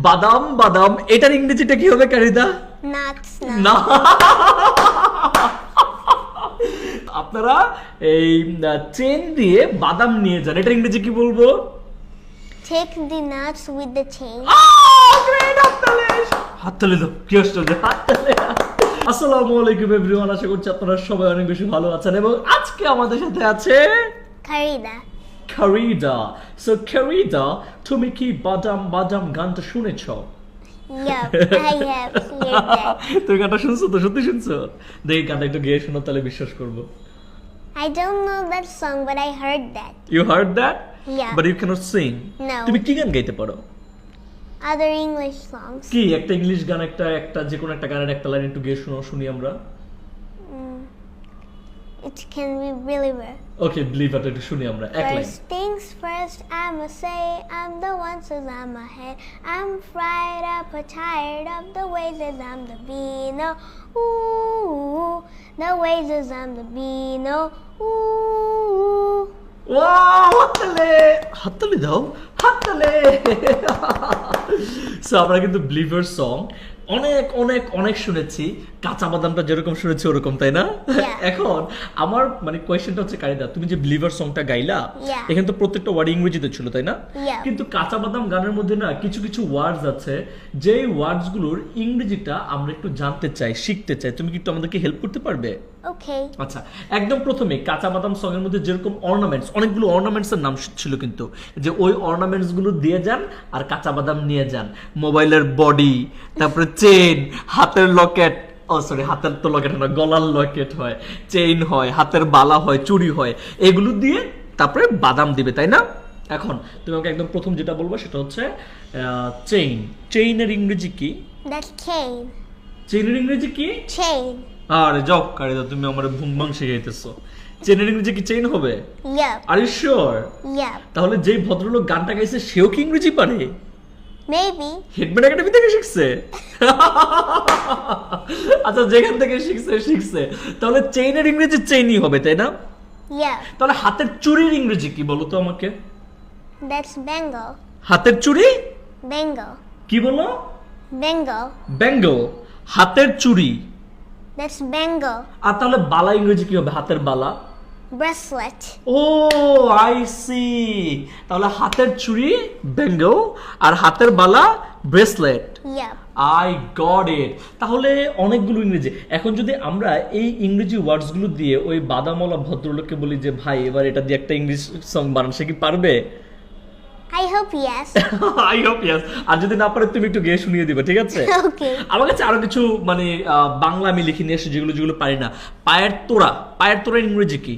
বাদাম বাদাম এটার ইংরেজিটা কি হবে কারিদা? Nuts. না, আপনারা এই চেন দিয়ে বাদাম নিয়ে যান, এটার ইংরেজি কি বলবো? Take the nuts with the chain. Great, হাততালি দাও, কি আশ্চর্য, হাততালি। আসসালামু আলাইকুম এভরিওয়ান, আশা করছি আপনারা সবাই অনেক বেশি ভালো আছেন এবং আজকে আমাদের সাথে আছে Karida. কারিদা। সো কারিদা, তুমি কি বাদাম বাদাম গানটা শুনেছো? Yup, I have heard that. তুমি গানটা শুনছো তো? সত্যি শুনছো? দেখি গানটা একটু গেয়ে শোনো, তাহলে বিশ্বাস করবো। I don't know that song, but I heard that. You heard that? Yeah. But you cannot sing. No. তুমি কি গান গাইতে পারো? Other English songs. কি একটা ইংলিশ গান, একটা যে কোনো একটা গানের একটা লাইন একটু গেয়ে শোনো, শুনি আমরা। It can be really weird. Okay, believe it, একটু শুনি আমরা এক line. First things first, I'ma say I'm the one says I'm ahead. I'm fried up or tired of the ways that I'm the Beano. Ooh, the ways that I'm the Beano. Ooh. Wow, হাততালি, হাততালি দাও, হাততালি। So আমরা কিন্তু believer song অনেক অনেক অনেক শুনেছি, কাঁচা বাদামটা যেরকম শুনেছি ওরকম, তাই না? Yeah. এখন আমার মানে কোয়েশ্চেনটা হচ্ছে কারিদা, তুমি যে বিলিভার সংটা গাইলা, Yeah. এখানে তো প্রত্যেকটা ওয়ার্ড ইংরেজিতে ছিল, তাই না? Yeah. কিন্তু কাঁচা বাদাম গানের মধ্যে না কিছু কিছু ওয়ার্ডস আছে, যেই ওয়ার্ডস গুলোর ইংরেজিটা আমরা একটু জানতে চাই, শিখতে চাই, তুমি কি একটু আমাদেরকে হেল্প করতে পারবে? Okay. আচ্ছা, একদম প্রথমে কাঁচা বাদাম সং এর মধ্যে যেরকম অর্নামেন্টস, অনেকগুলো অর্নামেন্টস এর নাম ছিল, কিন্তু যে ওই অর্নামেন্টস গুলো দিয়ে যান আর কাঁচা বাদাম নিয়ে যান। মোবাইলের বডি, তারপরে চেইন, হাতের লকেট, ও সরি, হাতের তো লকেট হয় না, গলার লকেট হয়, চেইন হয়, হাতের বালা হয়, চুড়ি হয়, এগুলো দিয়ে তারপরে বাদাম দিবে, তাই না? এখন তুমি আমাকে একদম প্রথম যেটা বলবো সেটা হচ্ছে চেইন। চেইনের ইংরেজি কি? That's chain. চেইনের ইংরেজি কি? Chain. আরে যাও কারিদা, তুমি আমার ভুংবাং শিখাইতেছো। চেনের ইংরেজি কি চেইন হবে? Yup. Are you sure? Yup. তাহলে যেই ভদ্রলোক গানটা গাইছে সেও কি ইংরেজি পারে? Maybe. হেডম্যান একাডেমি থেকে শিখছে? আচ্ছা, যেখান থেকে শিখছে, তাহলে চেইনের ইংরেজি চেইনই হবে, তাই না? Yup. তাহলে হাতের চুড়ির ইংরেজি কি বলো তো আমাকে? That's bangle. হাতের চুড়ি Bangle. কি বলো? Bangle. ব্যাঙ্গল। হাতের চুড়ি। That's bangle. আর তাহলে বালা ইংরেজি কি হবে? হাতের বালা। Bracelet. ও আই সি, তাহলে হাতের চুড়ি ব্যাঙ্গল আর হাতের বালা bracelet. Yup. I got it. তাহলে অনেকগুলো ইংরেজি। এখন যদি আমরা এই ইংরেজি ওয়ার্ডসগুলো দিয়ে ওই বাদামওয়ালা ভদ্রলোককে বলি যে ভাই এবার এটা দিয়ে একটা ইংলিশ সং বানান, সে কি পারবে? I hope yes. I hope yes. আর যদি না পারে তুমি একটু গেয়ে শুনিয়ে দিবে, ঠিক আছে? Okay. আমার কাছে আরো কিছু মানে বাংলা আমি লিখে নিয়ে আসি যেগুলো যেগুলো পারি না। পায়ের তোড়া, পায়ের তোড়ার ইংরেজি কি?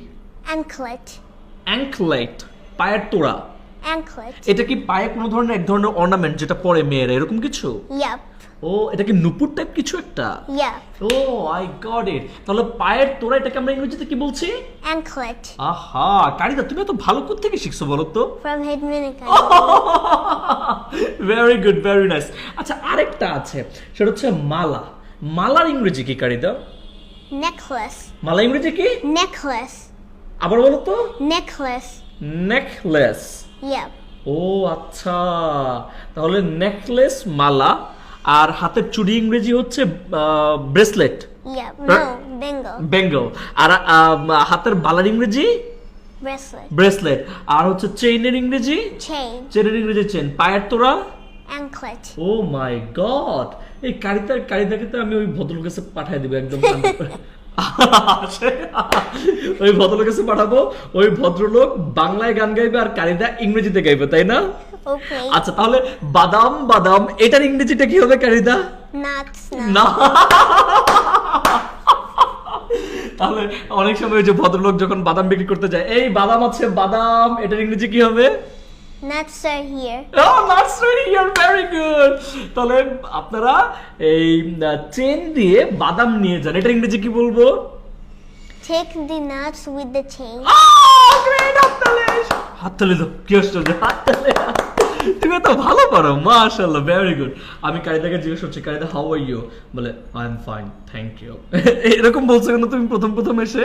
Anklet. অ্যাঙ্কলেট, পায়ের তোড়া। Anklet. এটা কি পায়ে কোনো ধরনের এক ধরনের অর্নামেন্ট যেটা পরে মেয়েরা, এরকম কিছু? Yup. ও, এটা কি নুপুর টাইপ কিছু একটা? Yup. Oh I got it. তাহলে পায়ের তোড়া এটাকে আমরা ইংরেজিতে কি বলছি? Anklet. আহা কারিদা, তুমি এত ভালো কোত্থেকে শিখছো বলো তো? From Hedmanica. Very good, very nice. আচ্ছা, আরেকটা আছে, সেটা হচ্ছে মালা। মালার ইংরেজি কি কারিদা? Necklace. মালা ইংরেজি কি? Necklace. আবার বলো তো। Necklace. নেকলেস। Yup. ও আচ্ছা, তাহলে নেকলেস, মালা, আর হাতের চুড়ি ইংরেজি হচ্ছে bracelet. Yup. Huh? No. Bangle. Bangle. আর হাতের বালার ইংরেজি Bracelet. ব্রেসলেট। আর হচ্ছে চেইনের ইংরেজি? Chain. চেইনের ইংরেজি চেন। পায়ের তোড়া? Anklet. ও মাই গড, এই কারিদাকে তো আমি ওই ভদ্রলোকের কাছে পাঠিয়ে দিব একদম। ওই ভদ্রলোকের কাছে পাঠাবো, ওই ভদ্রলোক বাংলায় গান গাইবে আর কারিদা ইংরেজিতে গাইবে, তাই না? Okay. আচ্ছা, তাহলে বাদাম বাদাম এটার ইংরেজিটা কি হবে কারিদা? Nuts. না। তাহলে অনেক সময় ওই যে ভদ্রলোক যখন বাদাম বিক্রি করতে যায়, এই বাদাম আছে বাদাম, এটার ইংরেজি কি হবে? Nuts are here. Oh, that's right, you're very good. তাহলে আপনারা এই চেন দিয়ে বাদাম নিয়ে যান, এটার ইংরেজি কি বলবো? Take the nuts with the chain. Great, হাততালি দাও, কি আশ্চর্য, হাততালি। তুমি তো ভালো পারো, মাশাআল্লাহ, ভেরি গুড। আমি কারিদাকে জিজ্ঞেস করছি, কারিদা হাউ আর ইউ? বলে I am fine, thank you. এরকম বলছো কেন তুমি প্রথম প্রথম এসে?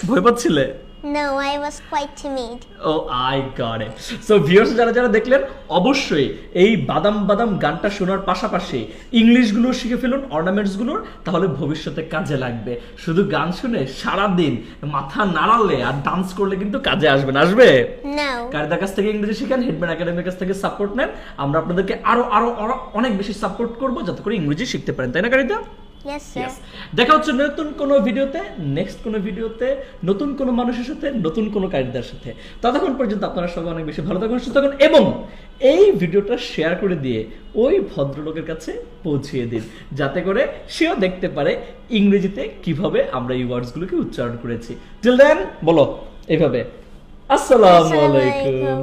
ভয় পাচ্ছিলে? No, I was quite timid. Oh I got it. So viewers যারা যারা দেখলেন অবশ্যই এই বাদাম বাদাম গানটা শোনার পাশাপাশি ইংলিশগুলো শিখে ফেলুন, অর্নামেন্টসগুলোর, তাহলে ভবিষ্যতে কাজে লাগবে। শুধু গান শুনে সারা দিন মাথা নাড়ালে আর ডান্স করলে কিন্তু কাজে আসবে না। আসবে? No. কারিদার কাছ থেকে ইংরেজি শিখেন, হেডম্যান একাডেমির কাছ থেকে সাপোর্ট নেন। আমরা আপনাদেরকে আরো আরো আরো অনেক বেশি সাপোর্ট করব যাতে করে ইংরেজি শিখতে পারেন, তাই না কারিদা? Yes, sir. Yes. দেখা হচ্ছে নতুন কোনো ভিডিওতে, নেক্সট কোনো ভিডিওতে, নতুন কোনো মানুষের সাথে, নতুন কোনো কারিদার সাথে। ততক্ষণ পর্যন্ত আপনারা সবাই অনেক বেশি ভালো থাকুন, সুস্থ থাকুন এবং এই ভিডিওটা শেয়ার করে দিয়ে ওই ভদ্রলোকের কাছে পৌঁছিয়ে দিন, যাতে করে সেও দেখতে পারে ইংরেজিতে কিভাবে আমরা এই ওয়ার্ডসগুলোকে উচ্চারণ করেছি। টিল দেন বলো এইভাবে, আসসালামু আলাইকুম।